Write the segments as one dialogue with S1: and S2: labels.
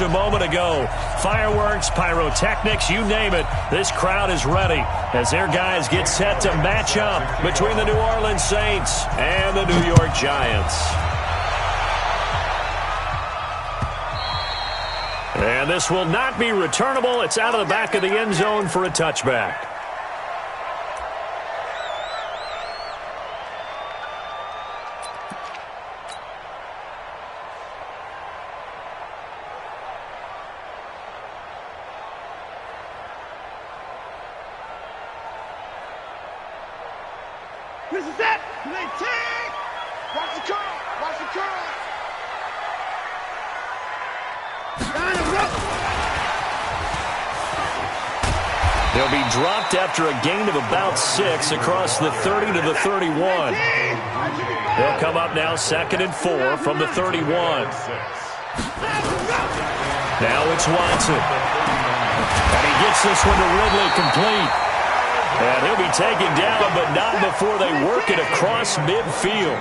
S1: A moment ago, fireworks, pyrotechnics, you name it, this crowd is ready as their guys get set to match up between the New Orleans Saints and the New York Giants. And this will not be returnable. It's out of the back of the end zone for a touchback.
S2: This is it. They take. Watch the curl. Watch the curl.
S1: They'll be dropped after a gain of about 6 across the 30 to the 31. They'll come up now 2nd and 4 from the 31. Now it's Watson. And he gets this one to Ridley complete. And he'll be taken down, but not before they work it across midfield.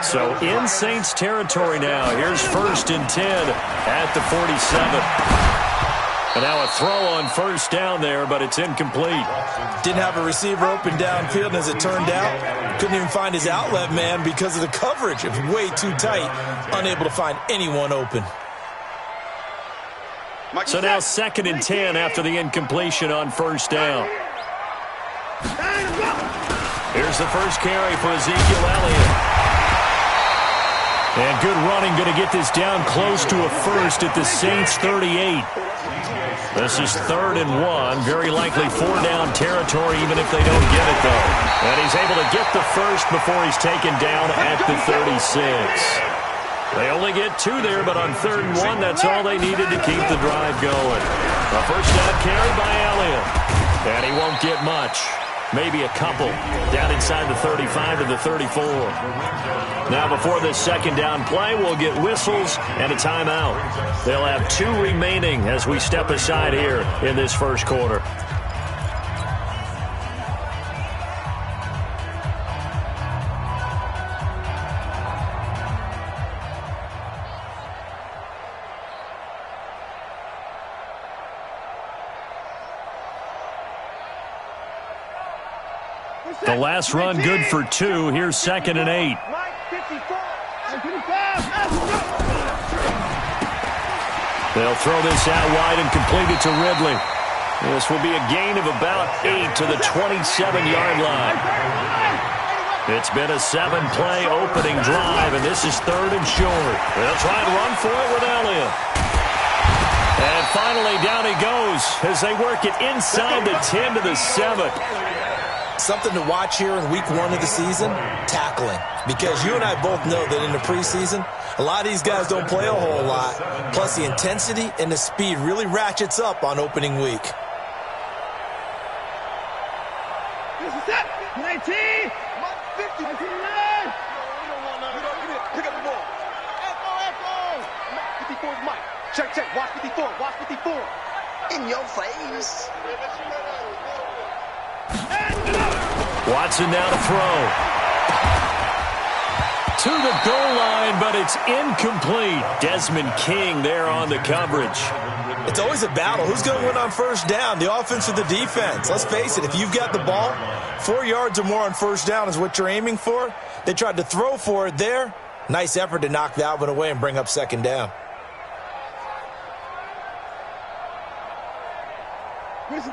S1: So in Saints territory now. Here's 1st and 10 at the 47. And now a throw on 1st down there, but it's incomplete.
S3: Didn't have a receiver open downfield, and as it turned out, couldn't even find his outlet man because of the coverage. It was way too tight, unable to find anyone open.
S1: So now 2nd and 10 after the incompletion on 1st down. Here's the first carry for Ezekiel Elliott. And good running, going to get this down close to a first at the Saints 38. This is 3rd and 1, very likely 4-down territory even if they don't get it though. And he's able to get the first before he's taken down at the 36. They only get 2 there, but on 3rd and 1, that's all they needed to keep the drive going. A first down carry by Elliott. And he won't get much. Maybe a couple. Down inside the 35 to the 34. Now before this 2nd down play, we'll get whistles and a timeout. They'll have 2 remaining as we step aside here in this first quarter. The last run good for 2. Here's 2nd and 8. They'll throw this out wide and complete it to Ridley. This will be a gain of about 8 to the 27-yard line. It's been a 7-play opening drive, and this is 3rd and short. They'll try and run for it with Elliott. And finally, down he goes as they work it inside the 10 to the 7.
S3: Something to watch here in week 1 of the season, tackling. Because you and I both know that in the preseason, a lot of these guys don't play a whole lot. Plus, the intensity and the speed really ratchets up on opening week.
S2: This is it. 19. 50. 59. Pick up the ball. Echo. 54 is Mike. Check. Watch 54. Watch 54. In your face.
S1: Watson now to throw. To the goal line, but it's incomplete. Desmond King there on the coverage.
S3: It's always a battle. Who's going to win on 1st down, the offense or the defense? Let's face it, if you've got the ball, 4 yards or more on 1st down is what you're aiming for. They tried to throw for it there. Nice effort to knock that one away and bring up 2nd down.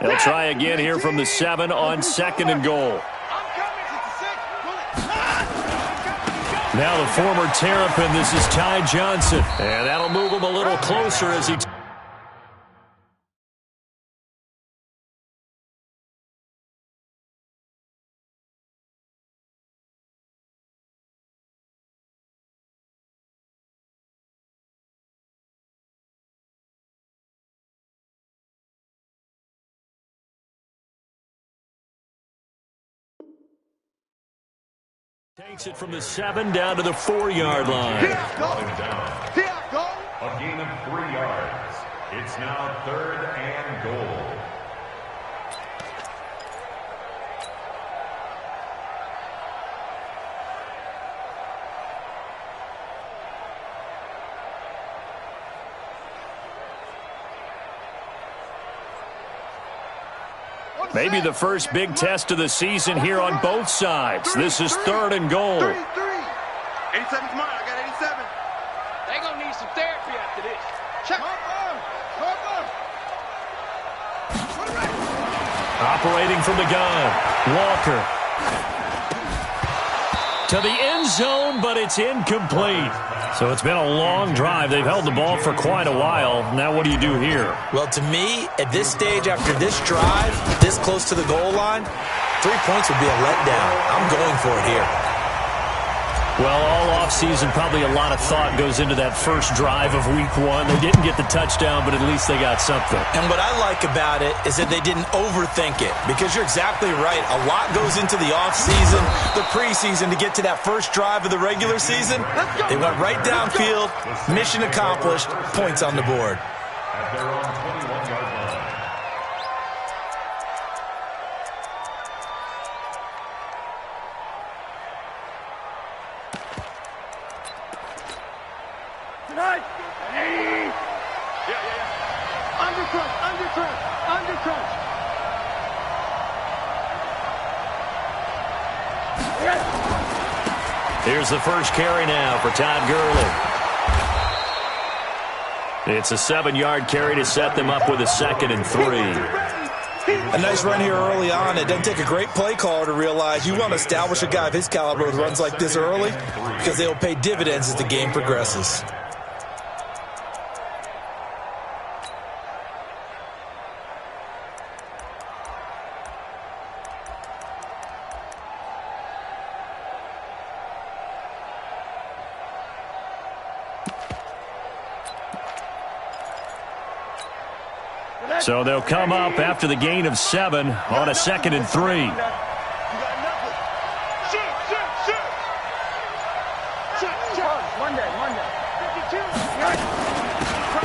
S1: They'll try again here from the 7 on 2nd and goal. Now the former Terrapin, this is Ty Johnson. And that'll move him a little closer as he... takes it from the 7 down to the 4-yard line.
S2: Here go.
S4: A gain of 3 yards. It's now 3rd and goal.
S1: Maybe the first big test of the season here on both sides. This is 3rd and goal.
S2: 87's mine. I got 87.
S5: They gonna need some therapy after this.
S2: Check.
S1: Operating from the gun, Walker. To the end zone, but it's incomplete. So it's been a long drive. They've held the ball for quite a while. Now what do you do here?
S3: Well, to me, at this stage, after this drive, this close to the goal line, 3 points would be a letdown. I'm going for it here.
S1: Well, all offseason, probably a lot of thought goes into that first drive of week 1. They didn't get the touchdown, but at least they got something.
S3: And what I like about it is that they didn't overthink it, because you're exactly right. A lot goes into the offseason, the preseason, to get to that first drive of the regular season. They went right downfield, mission accomplished, points on the board.
S4: At their own 21-yard line.
S2: Undercrunch.
S1: Here's the first carry now for Todd Gurley. It's a 7-yard carry to set them up with a 2nd and 3.
S3: A nice run here early on. It doesn't take a great play caller to realize you want to establish a guy of his caliber with runs like this early, because they'll pay dividends as the game progresses.
S1: So they'll come up after the gain of 7 on a 2nd and 3.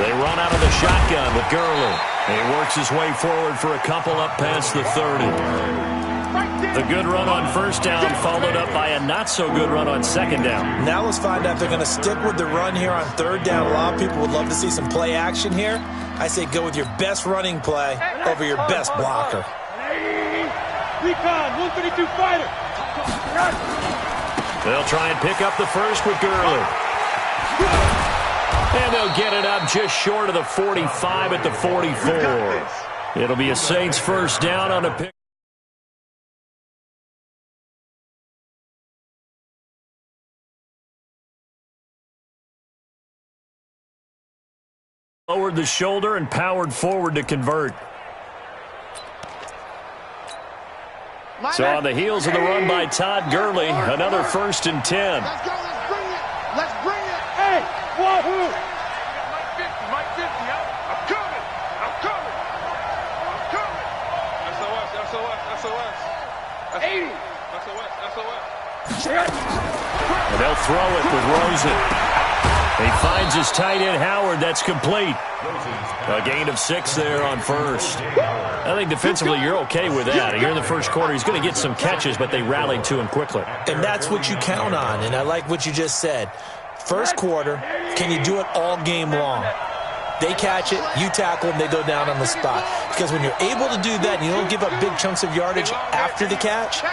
S1: They run out of the shotgun with Gurley. He works his way forward for a couple up past the 30. The good run on first down followed up by a not-so-good run on second down.
S3: Now let's find out if they're going to stick with the run here on third down. A lot of people would love to see some play action here. I say go with your best running play over your best blocker.
S2: Recon, 132 fighter.
S1: They'll try and pick up the first with Gurley. And they'll get it up just short of the 45 at the 44. It'll be a Saints first down on a pick. Lowered the shoulder and powered forward to convert. So on the heels of the run by Todd Gurley, another 1st and 10.
S2: Let's go, let's bring it. Let's bring it. Hey, wahoo. Mike 50, I'm coming. I'm coming. I'm coming. SOS. That's 80. SOS.
S1: And they'll throw it with Rosen. He finds his tight end, Howard. That's complete. A gain of 6 there on first. I think defensively you're okay with that. Here in the first quarter, he's going to get some catches, but they rallied to him quickly.
S3: And that's what you count on, and I like what you just said. First quarter, can you do it all game long? They catch it, you tackle them, they go down on the spot. Because when you're able to do that and you don't give up big chunks of yardage after the catch,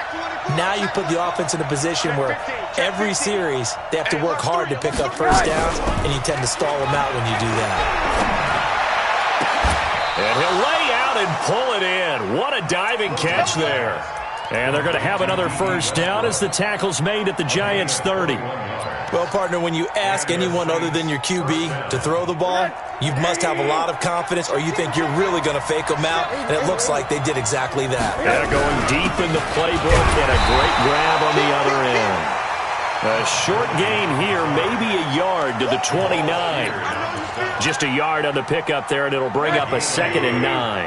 S3: now you put the offense in a position where every series they have to work hard to pick up first downs, and you tend to stall them out when you do that.
S1: And he'll lay out and pull it in. What a diving catch there. And they're going to have another first down as the tackle's made at the Giants' 30.
S3: Well, partner, when you ask anyone other than your QB to throw the ball, you must have a lot of confidence, or you think you're really going to fake them out, and it looks like they did exactly that.
S1: Yeah, going deep in the playbook and a great grab on the other end. A short gain here, maybe a yard to the 29. Just a yard on the pickup there, and it'll bring up a 2nd and 9.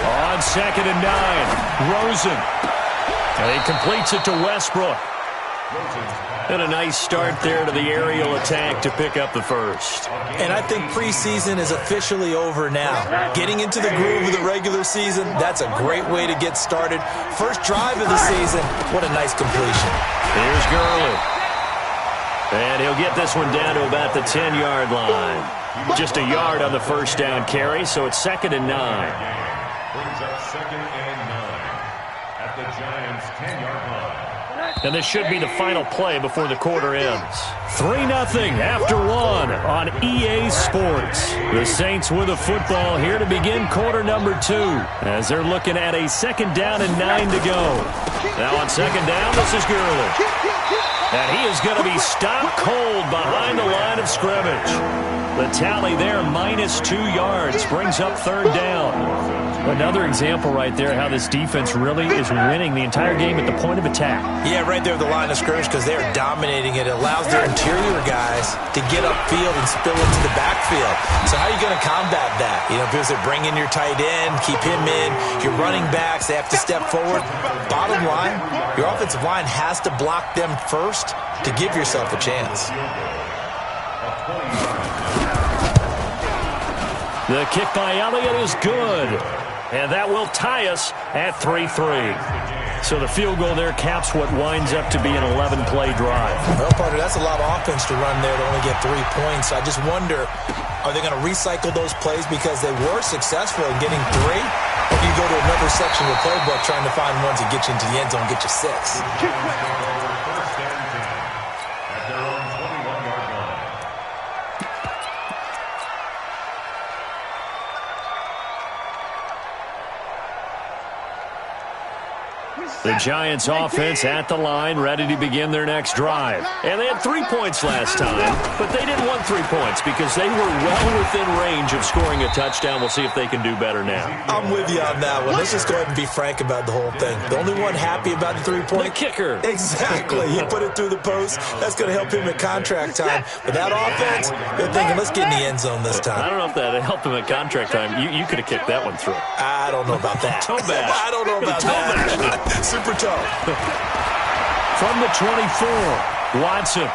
S1: On 2nd and 9, Rosen. And he completes it to Westbrook. And a nice start there to the aerial attack to pick up the first.
S3: And I think preseason is officially over now. Getting into the groove of the regular season, that's a great way to get started. First drive of the season, what a nice completion.
S1: Here's Gurley. And he'll get this one down to about the 10-yard line. Just a yard on the first down carry, so it's 2nd and 9.
S4: Brings up 2nd and 9 at the Giants' 10-yard line.
S1: And this should be the final play before the quarter ends. 3-0 after 1 on EA Sports. The Saints with a football here to begin quarter number 2 as they're looking at a 2nd down and 9 to go. Now on 2nd down, this is Gurley. And he is going to be stopped cold behind the line of scrimmage. The tally there, -2 yards, brings up 3rd down. Another example right there how this defense really is winning the entire game at the point of attack.
S3: Yeah, right there at the line of scrimmage because they're dominating it. It allows their interior guys to get upfield and spill into the backfield. So how are you going to combat that? You know, because they bring in your tight end, keep him in. Your running backs, they have to step forward. Bottom line, your offensive line has to block them first to give yourself a chance.
S1: The kick by Elliott is good. And that will tie us at 3-3. So the field goal there caps what winds up to be an 11-play drive.
S3: Well, partner, that's a lot of offense to run there to only get 3 points. I just wonder, are they going to recycle those plays because they were successful in getting 3? Or do you go to another section of the playbook trying to find ones that get you into the end zone and get you 6?
S1: The Giants offense at the line, ready to begin their next drive. And they had 3 points last time, but they didn't want 3 points because they were well within range of scoring a touchdown. We'll see if they can do better now.
S3: I'm with you on that one. Let's just go ahead and be frank about the whole thing. The only one happy about the 3-point?
S1: The kicker.
S3: Exactly. He put it through the post. That's going to help him at contract time. But that offense, they're thinking, let's get in the end zone this time.
S1: I don't know if that helped him at contract time. You could have kicked that one through.
S3: I don't know about that.
S1: Toe bash.
S3: I don't know about that. Super toe.
S1: From the 24, Watson.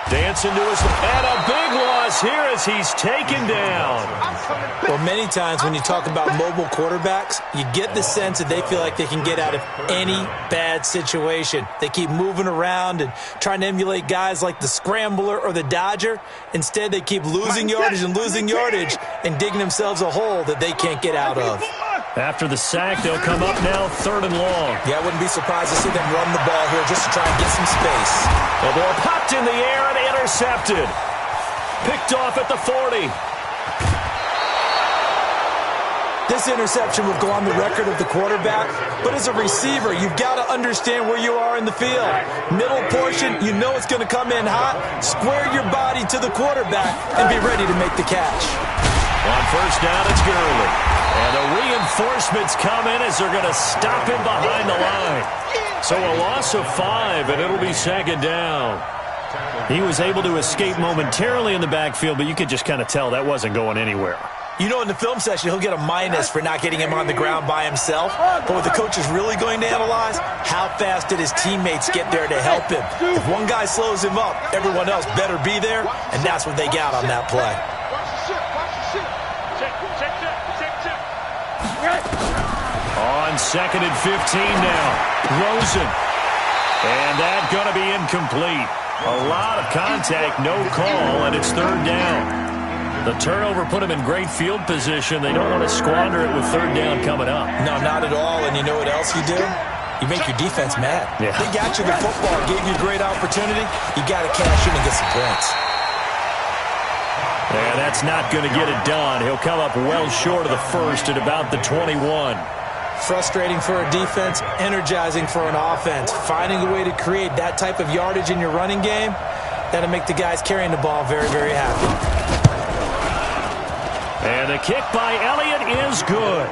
S1: Dancing to his and a big loss here as he's taken down.
S3: Well, many times when you talk about mobile quarterbacks, you get the sense that they feel like they can get out of any bad situation. They keep moving around and trying to emulate guys like the scrambler or the dodger. Instead, they keep losing yardage and digging themselves a hole that they can't get out of.
S1: After the sack, they'll come up now 3rd and long.
S3: Yeah, I wouldn't be surprised to see them run the ball here just to try and get some space.
S1: The ball popped in the air and intercepted. Picked off at the 40.
S3: This interception will go on the record of the quarterback, but as a receiver, you've got to understand where you are in the field. Middle portion, you know it's going to come in hot. Square your body to the quarterback and be ready to make the catch.
S1: On 1st down, it's Gurley. And the reinforcements come in as they're going to stop him behind the line. So a loss of 5, and it'll be 2nd down. He was able to escape momentarily in the backfield, but you could just kind of tell that wasn't going anywhere.
S3: You know, in the film session, he'll get a minus for not getting him on the ground by himself. But what the coach is really going to analyze, how fast did his teammates get there to help him? If one guy slows him up, everyone else better be there, and that's what they got on that play.
S1: On 2nd and 15 now. Rosen. And that's going to be incomplete. A lot of contact, no call, and it's 3rd down. The turnover put him in great field position. They don't want to squander it with 3rd down coming up.
S3: No, not at all. And you know what else you do? You make your defense mad.
S1: Yeah.
S3: They got you the football, gave you a great opportunity. You got to cash in and get some points.
S1: Yeah, that's not going to get it done. He'll come up well short of the 1st at about the 21.
S3: Frustrating for a defense, energizing for an offense. Finding a way to create that type of yardage in your running game, that'll make the guys carrying the ball very, very happy.
S1: And the kick by Elliott is good.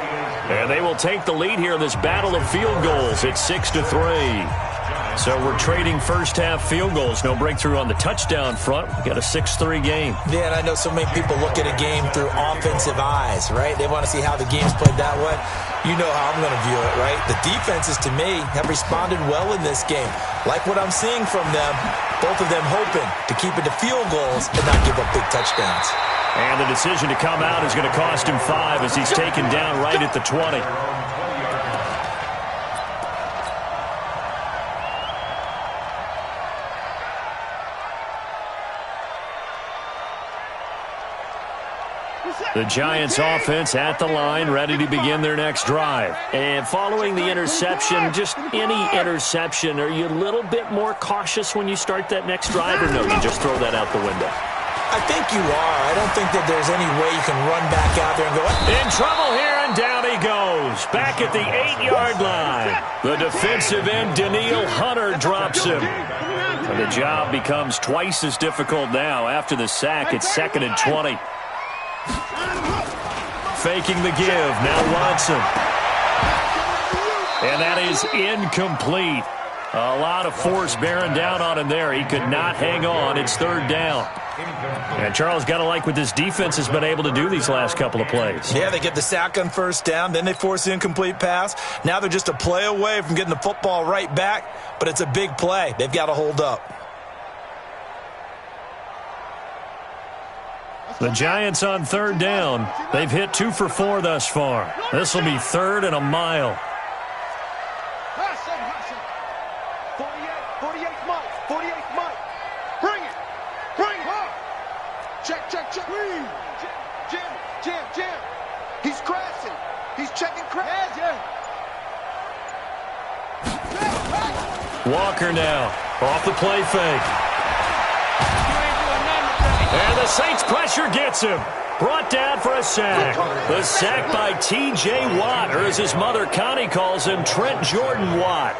S1: And they will take the lead here in this battle of field goals. It's 6-3. So we're trading first-half field goals. No breakthrough on the touchdown front. We got a 6-3 game.
S3: Yeah, and I know so many people look at a game through offensive eyes, right? They want to see how the game's played that way. You know how I'm going to view it, right? The defenses, to me, have responded well in this game. Like what I'm seeing from them, both of them hoping to keep it to field goals and not give up big touchdowns.
S1: And the decision to come out is going to cost him 5 as he's taken down right at the 20. The Giants offense at the line, ready to begin their next drive. And following the interception, just any interception, are you a little bit more cautious when you start that next drive, or no, you just throw that out the window?
S3: I think you are. I don't think that there's any way you can run back out there and go,
S1: in trouble here, and down he goes. Back at the 8-yard line. The defensive end, Daniil Hunter, drops him. And the job becomes twice as difficult now. After the sack, it's 2nd and 20. Faking the give. Now Watson. And that is incomplete. A lot of force bearing down on him there. He could not hang on. It's 3rd down. And Charles, got to like what this defense has been able to do these last couple of plays.
S3: Yeah, they get the sack on 1st down, then they force the incomplete pass. Now they're just a play away from getting the football right back, but it's a big play. They've got to hold up.
S1: The Giants on 3rd down. They've hit 2 for 4 thus far. This will be 3rd and a mile.
S2: 48 Mike. 48 Mike. Bring it. Bring it. Check. Jim. He's crashing. He's checking crash.
S1: Walker now. Off the play fake. And the Saints pressure gets him. Brought down for a sack. The sack by T.J. Watt, or as his mother Connie calls him, Trent Jordan Watt.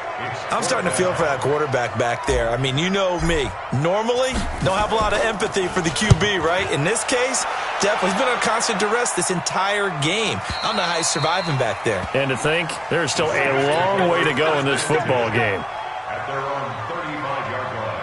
S3: I'm starting to feel for that quarterback back there. I mean, you know me. Normally, don't have a lot of empathy for the QB, right? In this case, definitely. He's been under constant duress this entire game. I don't know how he's surviving back there.
S1: And to think, there's still a long way to go in this football game.
S4: At their own 35-yard line.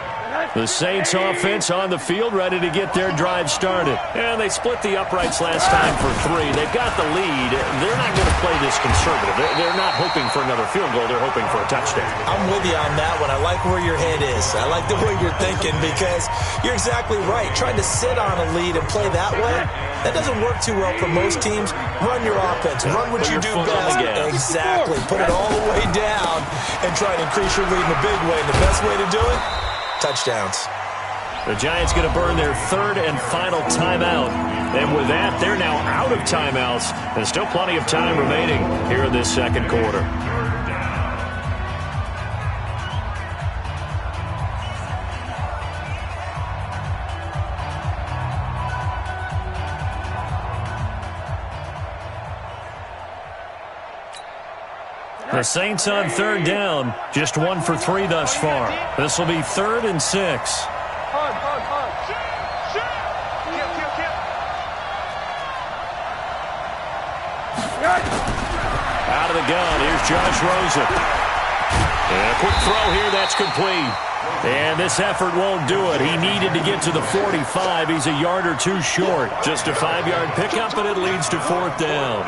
S1: The Saints offense on the field, ready to get their drive started. And they split the uprights last time for 3. They've got the lead. They're not going to play this conservative. They're not hoping for another field goal. They're hoping for a touchdown.
S3: I'm with you on that one. I like where your head is. I like the way you're thinking, because you're exactly right. Trying to sit on a lead and play that way, that doesn't work too well for most teams. Run your offense. Run what you do best. Exactly. Put it all the way down and try to increase your lead in a big way. And the best way to do it, touchdowns.
S1: The Giants going to burn their 3rd and final timeout. And with that, they're now out of timeouts. There's still plenty of time remaining here in this 2nd quarter. The Saints on 3rd down, just 1 for 3 thus far. This will be 3rd and 6. Out of the gun, here's Josh Rosen. And a quick throw here, that's complete. And this effort won't do it. He needed to get to the 45. He's a yard or 2 short. Just a 5-yard pickup, and it leads to 4th down.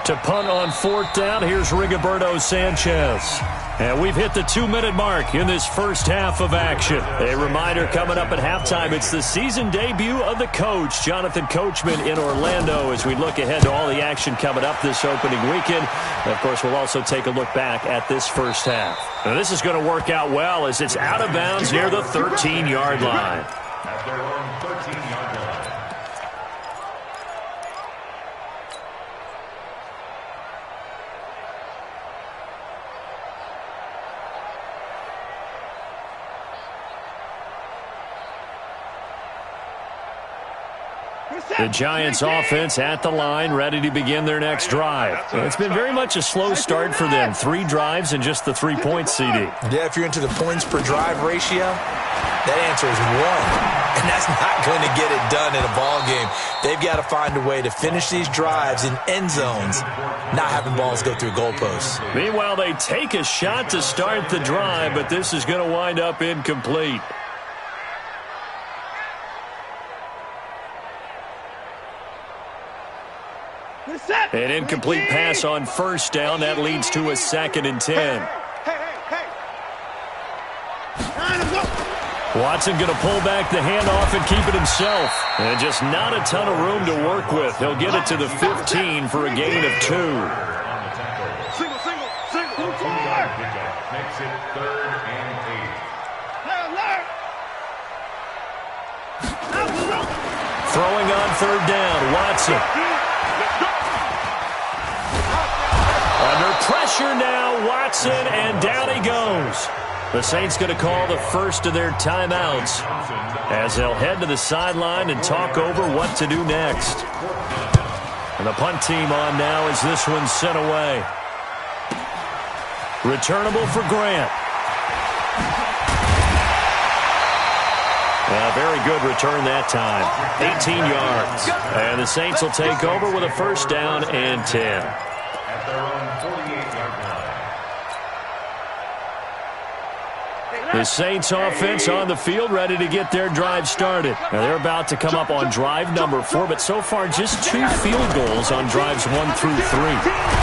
S1: To punt on 4th down, here's Rigoberto Sanchez. And we've hit the 2-minute mark in this first half of action. A reminder coming up at halftime, it's the season debut of the coach, Jonathan Coachman, in Orlando, as we look ahead to all the action coming up this opening weekend. And of course, we'll also take a look back at this first half. Now, this is going to work out well as it's out of bounds near the 13-yard line.
S4: At their own 13-yard line.
S1: The Giants offense at the line, ready to begin their next drive. It's been very much a slow start for them. 3 drives and just the 3 points, CD.
S3: Yeah, if you're into the points per drive ratio, that answer is 1. And that's not going to get it done in a ball game. They've got to find a way to finish these drives in end zones, not having balls go through goalposts.
S1: Meanwhile, they take a shot to start the drive, but this is going to wind up incomplete. An incomplete pass on 1st down. That leads to a 2nd and 10. Watson going to pull back the handoff and keep it himself. And just not a ton of room to work with. He'll get it to the 15 for a gain of 2.
S2: Single.
S4: Makes it 3rd and 8.
S1: Throwing on 3rd down. Watson. Under pressure now, Watson, and down he goes. The Saints going to call the first of their timeouts as they'll head to the sideline and talk over what to do next. And the punt team on now as this one's sent away. Returnable for Grant. A very good return that time. 18 yards. And the Saints will take over with a first down and 10.
S4: At their own 48-yard line.
S1: The Saints offense on the field, ready to get their drive started. Now they're about to come up on drive number 4, but so far just 2 field goals on drives 1 through 3.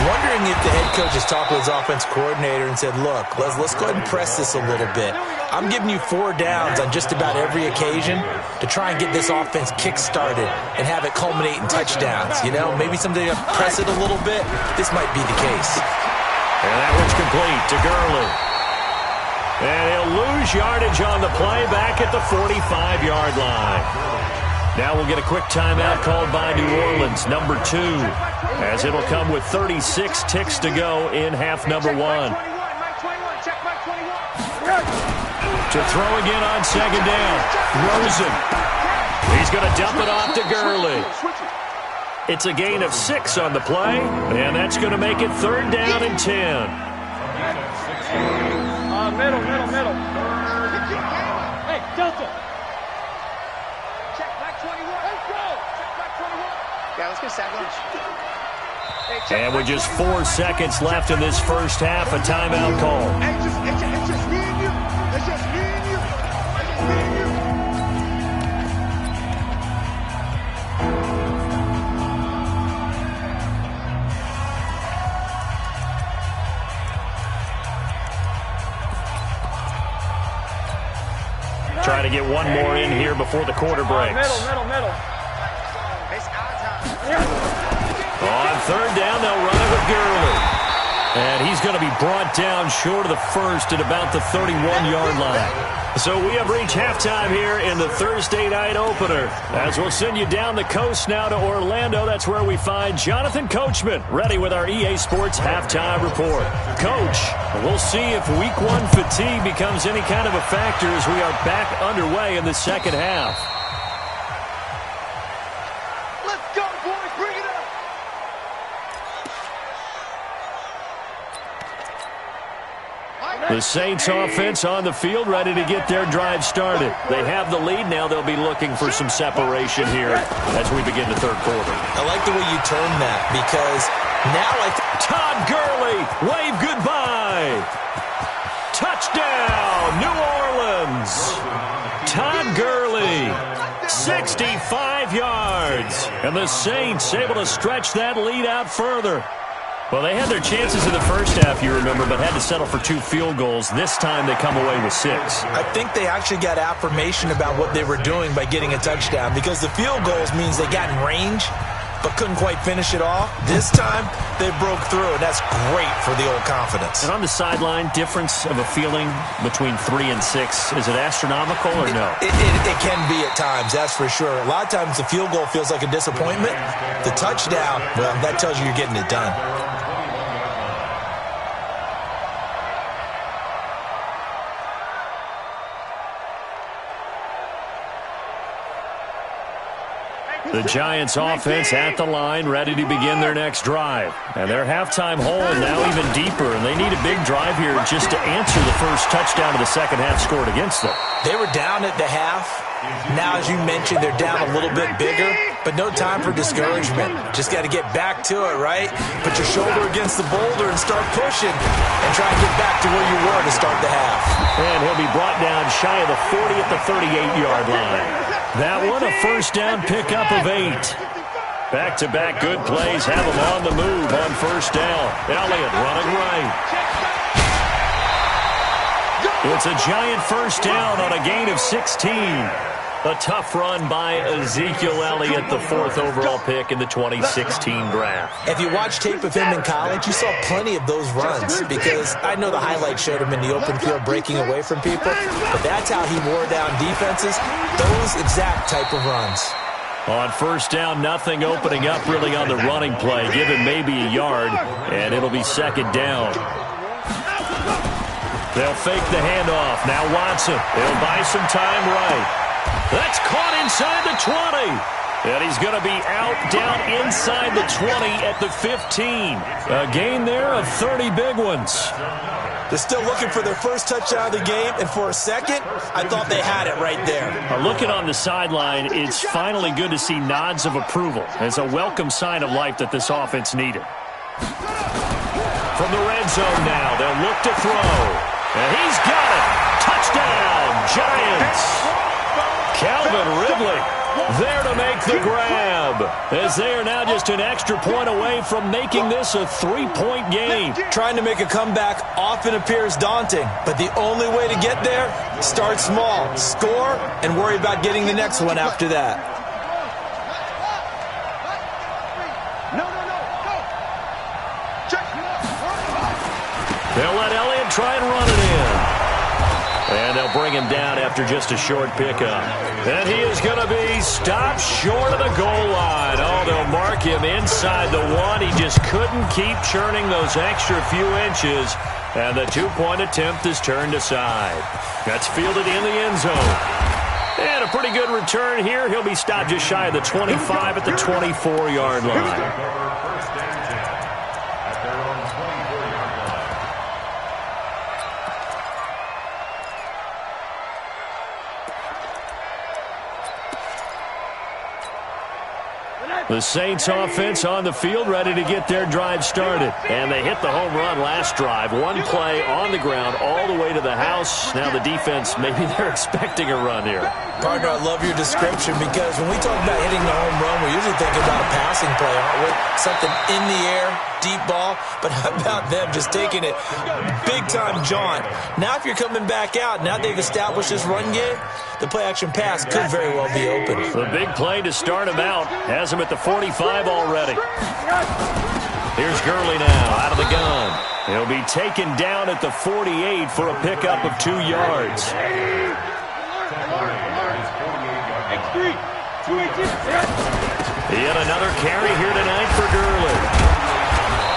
S3: Wondering if the head coach has talked with his offense coordinator and said, look, let's go ahead and press this a little bit. I'm giving you 4 downs on just about every occasion to try and get this offense kick-started and have it culminate in touchdowns. You know, maybe someday to press it a little bit. This might be the case.
S1: And that one's complete to Gurley. And he'll lose yardage on the play back at the 45-yard line. Now we'll get a quick timeout called by New Orleans, number 2, as it'll come with 36 ticks to go in half number 1. To throw again on second down. Rosen. He's going to dump it off to Gurley. It's a gain of 6 on the play, and that's going to make it 3rd down and 10.
S5: Middle. Hey, Delta. Check back 21. Let's go. Check back 21. Yeah, let's get sack lunch.
S1: And with just 4 seconds left in this first half, a timeout call.
S2: It's just me and you. It's just me and you. It's just me and you.
S1: Trying to get one more in here before the quarter breaks.
S5: Middle.
S2: It's our time.
S1: On 3rd down, they'll run it with Gurley. And he's going to be brought down short of the first at about the 31-yard line. So we have reached halftime here in the Thursday night opener. As we'll send you down the coast now to Orlando, that's where we find Jonathan Coachman, ready with our EA Sports halftime report. Coach, we'll see if Week 1 fatigue becomes any kind of a factor as we are back underway in the second half.
S2: Let's go, boys. Bring it up.
S1: The Saints offense on the field, ready to get their drive started. They have the lead. Now they'll be looking for some separation here as we begin the 3rd quarter.
S3: I like the way you turn that because now
S1: Todd Gurley, wave goodbye. Touchdown, New Orleans. Todd Gurley, 65 yards. And the Saints able to stretch that lead out further. Well, they had their chances in the first half, you remember, but had to settle for 2 field goals. This time they come away with 6.
S3: I think they actually got affirmation about what they were doing by getting a touchdown because the field goals means they got in range but couldn't quite finish it off. This time, they broke through, and that's great for the old confidence.
S1: And on the sideline, difference of a feeling between 3 and 6, is it astronomical or no?
S3: It can be at times, that's for sure. A lot of times the field goal feels like a disappointment. The touchdown, well, that tells you you're getting it done.
S1: The Giants offense at the line, ready to begin their next drive. And their halftime hole now even deeper, and they need a big drive here just to answer the first touchdown of the second half scored against them.
S3: They were down at the half. Now, as you mentioned, they're down a little bit bigger, but no time for discouragement. Just got to get back to it, right? Put your shoulder against the boulder and start pushing and try and get back to where you were to start the half.
S1: And he'll be brought down shy of the 40 at the 38-yard line. That one, a first down pickup of 8. Back-to-back good plays have them on the move on first down. Elliott running right. It's a giant first down on a gain of 16. A tough run by Ezekiel Elliott, the 4th overall pick in the 2016 draft.
S3: If you watch tape of him in college, you saw plenty of those runs because I know the highlights showed him in the open field breaking away from people, but that's how he wore down defenses, those exact type of runs.
S1: On first down, nothing opening up really on the running play. Give him maybe a yard, and it'll be second down. They'll fake the handoff. Now Watson. He'll buy some time right. That's caught inside the 20. And he's going to be out down inside the 20 at the 15. A gain there of 30 big ones.
S3: They're still looking for their first touchdown of the game, and for a second, I thought they had it right there.
S1: Looking on the sideline, it's finally good to see nods of approval. It's a welcome sign of life that this offense needed. From the red zone now, they'll look to throw. And he's got it. Touchdown, Giants. Calvin Ridley there to make the grab, as they are now just an extra point away from making this a 3-point game.
S3: Trying to make a comeback often appears daunting, but the only way to get there, start small, score, and worry about getting the next one after that.
S1: They'll let Elliott try and run it in. And they'll bring him down after just a short pickup. And he is going to be stopped short of the goal line. Oh, they'll mark him inside the 1. He just couldn't keep churning those extra few inches. And the 2-point attempt is turned aside. That's fielded in the end zone. And a pretty good return here. He'll be stopped just shy of the 25 at the 24-yard line. The Saints offense on the field, ready to get their drive started. And they hit the home run last drive. One play on the ground all the way to the house. Now the defense, maybe they're expecting a run here.
S3: Partner, I love your description, because when we talk about hitting the home run, we're usually thinking about a passing play, aren't we? Something in the air, deep ball. But how about them just taking it big-time jaunt? Now if you're coming back out, now they've established this run game, the play-action pass could very well be open.
S1: The big play to start him out has him at the 45 already. Here's Gurley now out of the gun. He'll be taken down at the 48 for a pickup of 2 yards. Yet another carry here tonight for Gurley.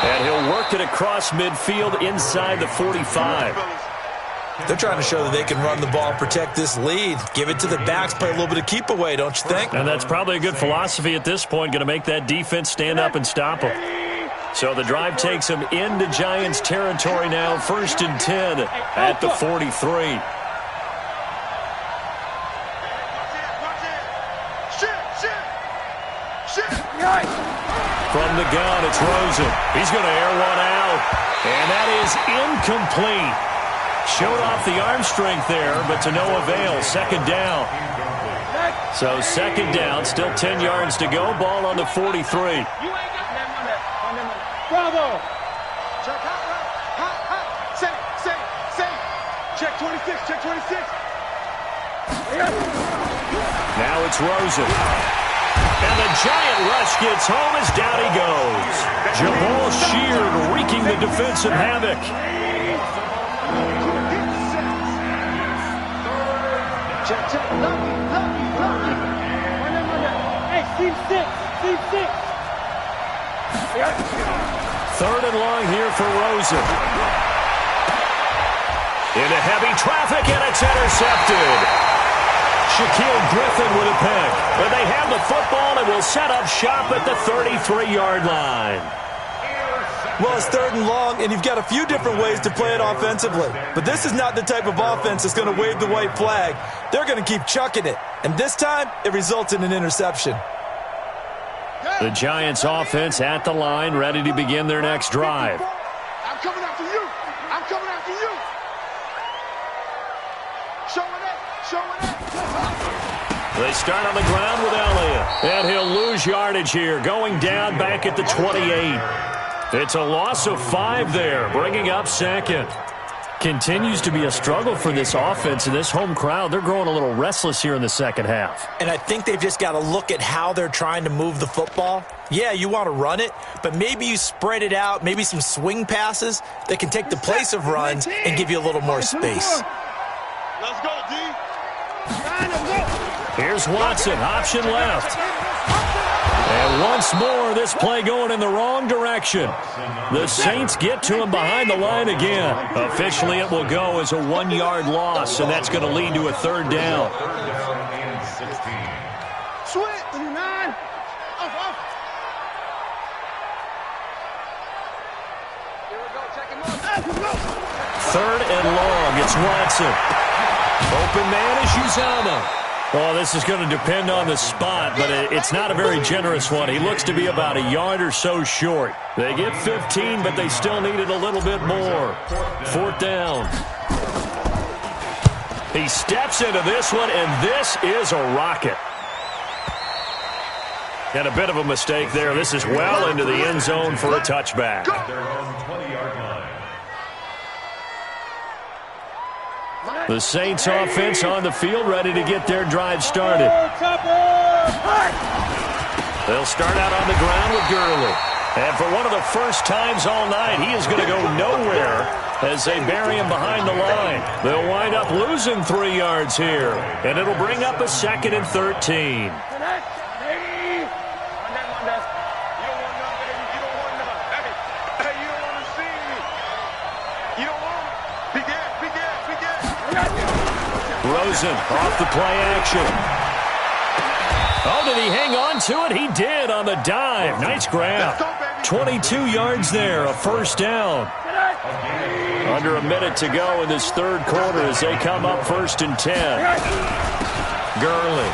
S1: And he'll work it across midfield inside the 45.
S3: They're trying to show that they can run the ball, protect this lead. Give it to the backs, play a little bit of keep away, don't you think?
S1: And that's probably a good philosophy at this point, going to make that defense stand up and stop them. So the drive takes them into Giants territory now, 1st and 10 at the 43. From the gun, it's Rosen. He's going to air one out. And that is incomplete. Showed off the arm strength there, but to no avail. Second down. So second down, still 10 yards to go. Ball on the 43.
S2: Bravo. Check hot. Say. Check 26, check 26.
S1: Now it's Rosen. And the giant rush gets home as down he goes. Jamal Sheard wreaking the defensive havoc.
S2: Check. Lucky. Hey, seam 6.
S1: Third and long here for Rosen. Into heavy traffic, and it's intercepted. Shaquille Griffin with a pick. And they have the football and will set up shop at the 33-yard line.
S3: Well, it's 3rd and long, and you've got a few different ways to play it offensively. But this is not the type of offense that's going to wave the white flag. They're going to keep chucking it. And this time, it results in an interception.
S1: The Giants offense at the line, ready to begin their next drive.
S2: I'm coming after you. Showing it.
S1: They start on the ground with Elliott. And he'll lose yardage here, going down back at the 28. It's a loss of 5 there, bringing up second. Continues to be a struggle for this offense and this home crowd. They're growing a little restless here in the second half.
S3: And I think they've just got to look at how they're trying to move the football. Yeah, you want to run it, but maybe you spread it out, maybe some swing passes that can take the place of runs and give you a little more space.
S2: Let's go, D.
S1: Here's Watson, option left. And once more, this play going in the wrong direction. The Saints get to him behind the line again. Officially, it will go as a 1-yard loss, and that's going to lead to a third down. Third and long, it's Watson. Open man is Uzama. Well, this is going to depend on the spot, but it's not a very generous one. He looks to be about a yard or so short. They get 15, but they still needed a little bit more. Fourth down. He steps into this one, and this is a rocket. And a bit of a mistake there. This is well into the end zone for a touchback. The Saints offense on the field, ready to get their drive started. They'll start out on the ground with Gurley. And for one of the first times all night, he is going to go nowhere as they bury him behind the line. They'll wind up losing 3 yards here. And it'll bring up a 2nd and 13. Rosen off the play action. Oh, did he hang on to it? He did on the dive. Nice grab. 22 yards there, a first down. Under a minute to go in this third quarter as they come up 1st and 10. Gurley.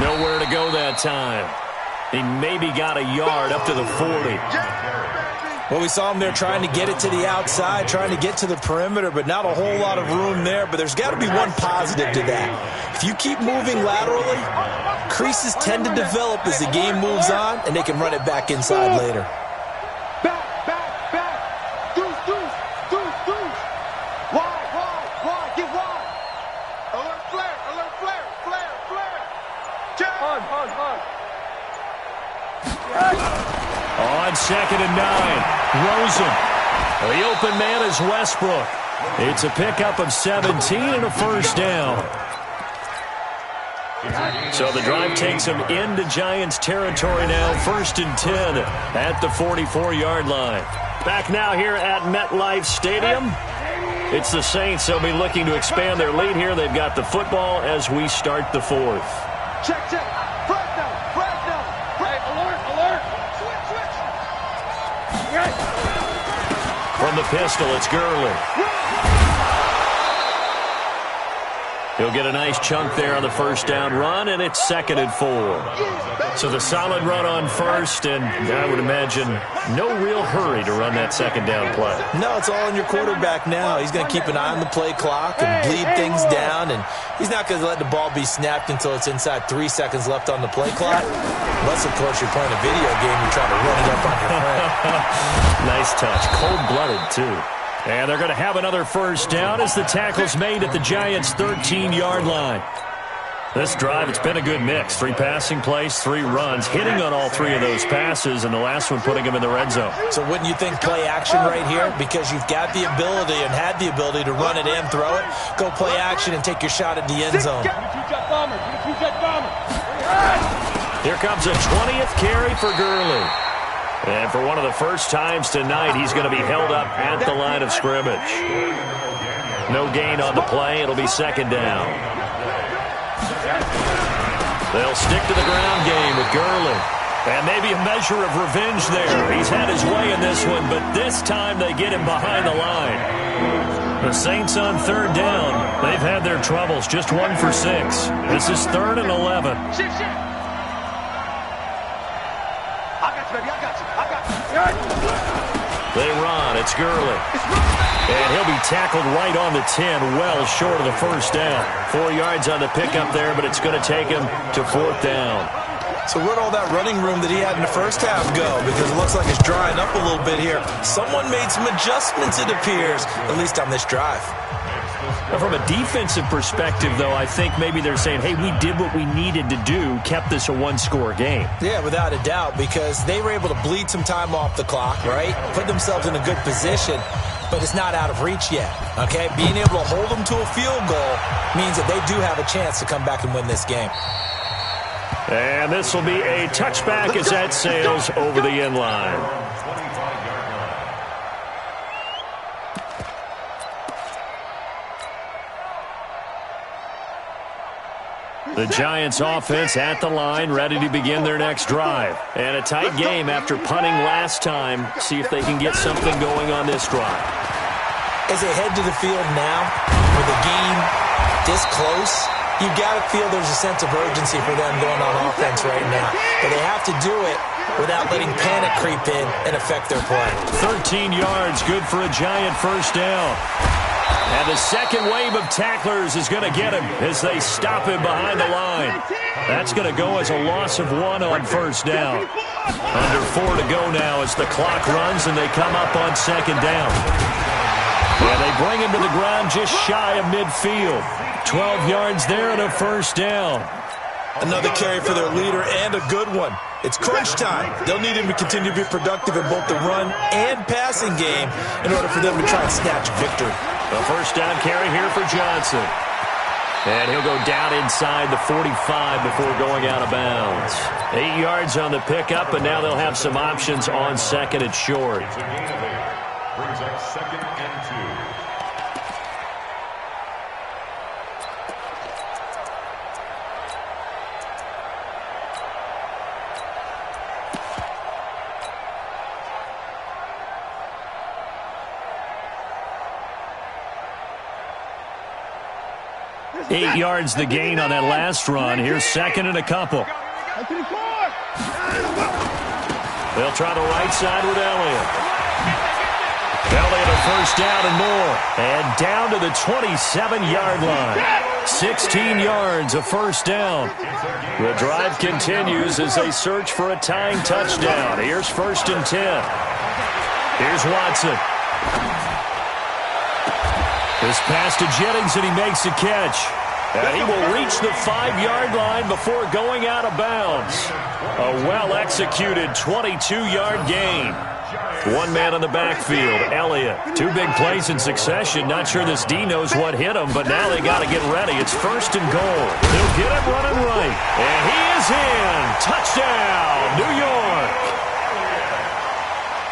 S1: Nowhere to go that time. He maybe got a yard up to the 40.
S3: Well, we saw him there trying to get it to the outside, trying to get to the perimeter, but not a whole lot of room there. But there's got to be one positive to that. If you keep moving laterally, creases tend to develop as the game moves on, and they can run it back inside later.
S2: Back. Deuce. Wide. Get wide. Alert flare. Hard.
S1: On 2nd and 9, Rosen. The open man is Westbrook. It's a pickup of 17 and a first down. So the drive takes them into Giants territory now, 1st and 10 at the 44-yard line. Back now here at MetLife Stadium. It's the Saints. They'll be looking to expand their lead here. They've got the football as we start the fourth.
S2: Check. Fresno. Alert. Switch.
S1: From the pistol, it's Gurley. He'll get a nice chunk there on the first down run, and it's 2nd and 4. So the solid run on first, and I would imagine no real hurry to run that 2nd down play.
S3: No, it's all on your quarterback now. He's going to keep an eye on the play clock and bleed things down, and he's not going to let the ball be snapped until it's inside 3 seconds left on the play clock. Unless, of course, you're playing a video game, you're trying to run it up on your friend.
S1: Nice touch. Cold-blooded, too. And they're going to have another first down as the tackle's made at the Giants' 13-yard line. This drive, it's been a good mix. 3 passing plays, 3 runs, hitting on all 3 of those passes, and the last one putting them in the red zone.
S3: So wouldn't you think play action right here? Because you've got the ability and had the ability to run it and throw it. Go play action and take your shot at the end zone.
S1: Here comes a 20th carry for Gurley. And for one of the first times tonight, he's going to be held up at the line of scrimmage. No gain on the play. It'll be 2nd down. They'll stick to the ground game with Gurley. And maybe a measure of revenge there. He's had his way in this one, but this time they get him behind the line. The Saints on 3rd down. They've had their troubles. Just 1 for 6. This is 3rd and 11. They run. It's Gurley. And he'll be tackled right on the 10, well short of the first down. 4 yards on the pickup there, but it's going to take him to 4th down.
S3: So where'd all that running room that he had in the first half go? Because it looks like it's drying up a little bit here. Someone made some adjustments, it appears, at least on this drive.
S1: From a defensive perspective, though, I think maybe they're saying, hey, we did what we needed to do, kept this a 1-score game.
S3: Yeah, without a doubt, because they were able to bleed some time off the clock, right? Put themselves in a good position. but it's not out of reach yet, okay? Being able to hold them to a field goal means that they do have a chance to come back and win this game.
S1: And this will be a touchback as that sails over the end line. The Giants offense at the line, ready to begin their next drive. And a tight game after punting last time. See if they can get something going on this drive.
S3: As they head to the field now, with the game this close, you've got to feel there's a sense of urgency for them going on offense right now. But they have to do it without letting panic creep in and affect their play.
S1: 13 yards, good for a Giant first down. And the second wave of tacklers is going to get him as they stop him behind the line. That's going to go as a loss of 1 on first down. Under 4 to go now as the clock runs and they come up on second down. And they bring him to the ground just shy of midfield. 12 yards there and a first down.
S3: Another carry for their leader and a good one. It's crunch time. They'll need him to continue to be productive in both the run and passing game in order for them to try and snatch victory.
S1: The first down carry here for Johnson. And he'll go down inside the 45 before going out of bounds. 8 yards on the pickup, and now they'll have some options on second and short.
S4: Brings up second and 2.
S1: Eight yards the gain on that last run. Here's second and a couple. They'll try the right side with Elliott. Elliott a first down and more. And down to the 27-yard line. 16 yards, a first down. The drive continues as they search for a tying touchdown. Here's first and 10. Here's Watson. This pass to Jennings, and he makes the catch. And he will reach the 5-yard line before going out of bounds. A well-executed 22-yard gain. One man on the backfield, Elliott. 2 big plays in succession. Not sure this D knows what hit him, but now they got to get ready. It's first and goal. They'll get him running right. And he is in. Touchdown, New York.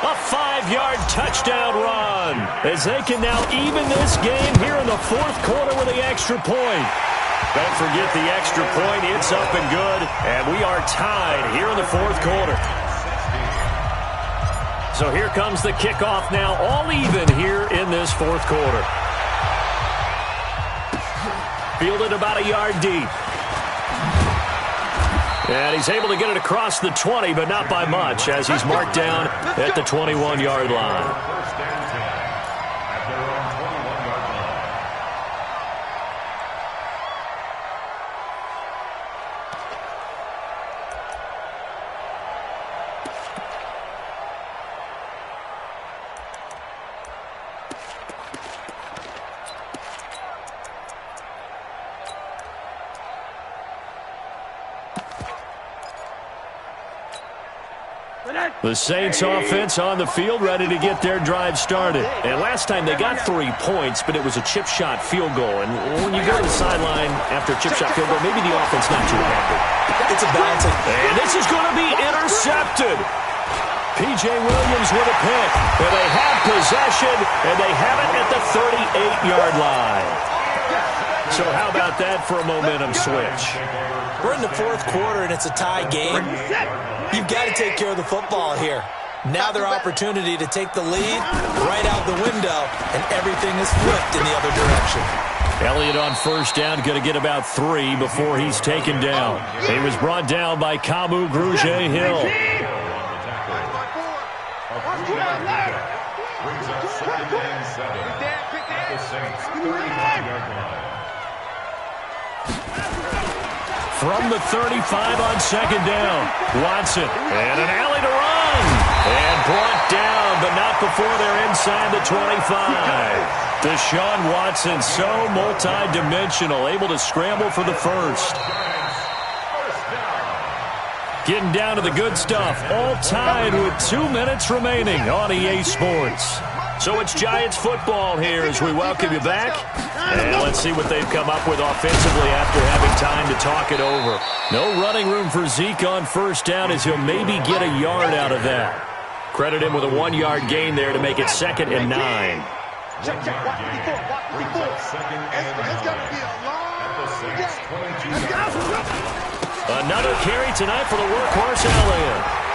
S1: A 5-yard touchdown run as they can now even this game here in the fourth quarter with the extra point. Don't forget the extra point. It's up and good, and we are tied here in the fourth quarter. So here comes the kickoff now, all even here in this fourth quarter. Fielded about a yard deep. And he's able to get it across the 20, but not by much, as he's marked down at the 21-yard line.
S4: First and 10 at their own 21-yard line.
S1: The Saints offense on the field, ready to get their drive started. And last time they got 3 points, but it was a chip shot field goal. And when you go to the sideline after a chip shot field goal, maybe the offense not too happy.
S3: It's a balancing.
S1: And this is going to be intercepted. P.J. Williams with a pick. And they have possession, and they have it at the 38-yard line. So how about that for a momentum switch?
S3: We're in the fourth quarter, and it's a tie game. You've got to take care of the football here. Now their opportunity to take the lead right out the window, and everything is flipped in the other direction.
S1: Elliott on first down, going to get about 3 before he's taken down. He was brought down by Kamu Grugier-Hill.
S4: Brings up second and 7 at the Saints' 35-yard line.
S1: From the 35 on second down, Watson. And an alley to run. And brought down, but not before they're inside the 25. Deshaun Watson, so multi-dimensional, able to scramble for the first. Getting down to the good stuff. All tied with 2 minutes remaining on EA Sports. So it's Giants football here as we welcome you back. And let's see what they've come up with offensively after having time to talk it over. No running room for Zeke on first down as he'll maybe get a yard out of that. Credit him with a 1-yard gain there to make it 2nd and 9.
S2: Check, check, watch 54, watch 54. It's going to be a long day.
S1: Another carry tonight for the workhorse Elliott.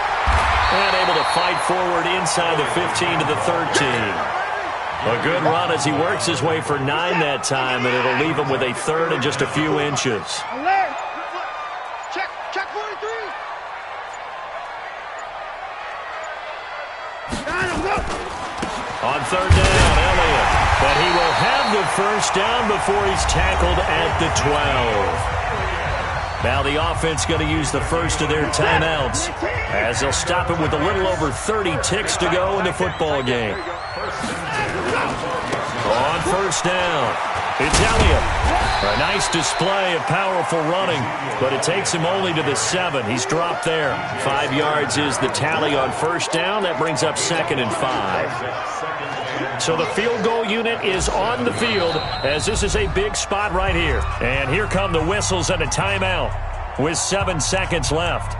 S1: And able to fight forward inside the 15 to the 13. A good run as he works his way for 9 that time, and it'll leave him with a 3rd and just a few inches.
S2: Check, check 43.
S1: On 3rd down, Elliott. But he will have the first down before he's tackled at the 12. Now the offense going to use the first of their timeouts as they'll stop it with a little over 30 ticks to go in the football game. On first down, it's Elliott. A nice display of powerful running, but it takes him only to the 7. He's dropped there. 5 yards is the tally on first down. That brings up 2nd and 5. So the field goal unit is on the field as this is a big spot right here. And here come the whistles and a timeout with 7 seconds left.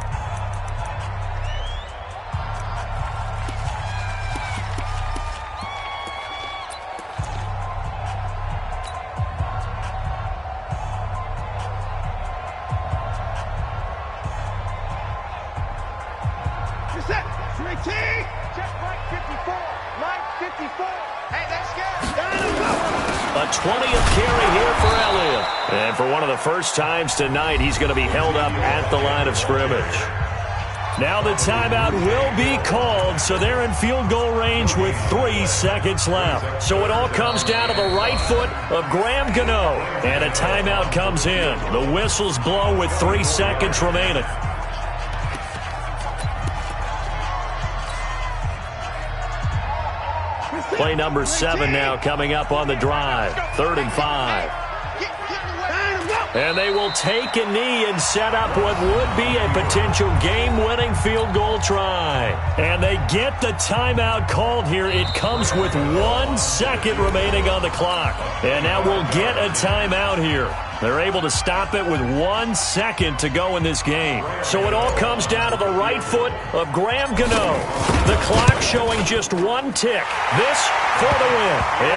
S1: A 20th carry here for Elliott. And for one of the first times tonight, he's going to be held up at the line of scrimmage. Now the timeout will be called, so they're in field goal range with 3 seconds left. So it all comes down to the right foot of Graham Gano. And a timeout comes in. The whistles blow with 3 seconds remaining. Play number 7 now coming up on the drive. 3rd and 5. And they will take a knee and set up what would be a potential game-winning field goal try. And they get the timeout called here. It comes with 1 second remaining on the clock. And now we'll get a timeout here. They're able to stop it with 1 second to go in this game. So it all comes down to the right foot of Graham Gano. The clock showing just 1 tick. This for the win.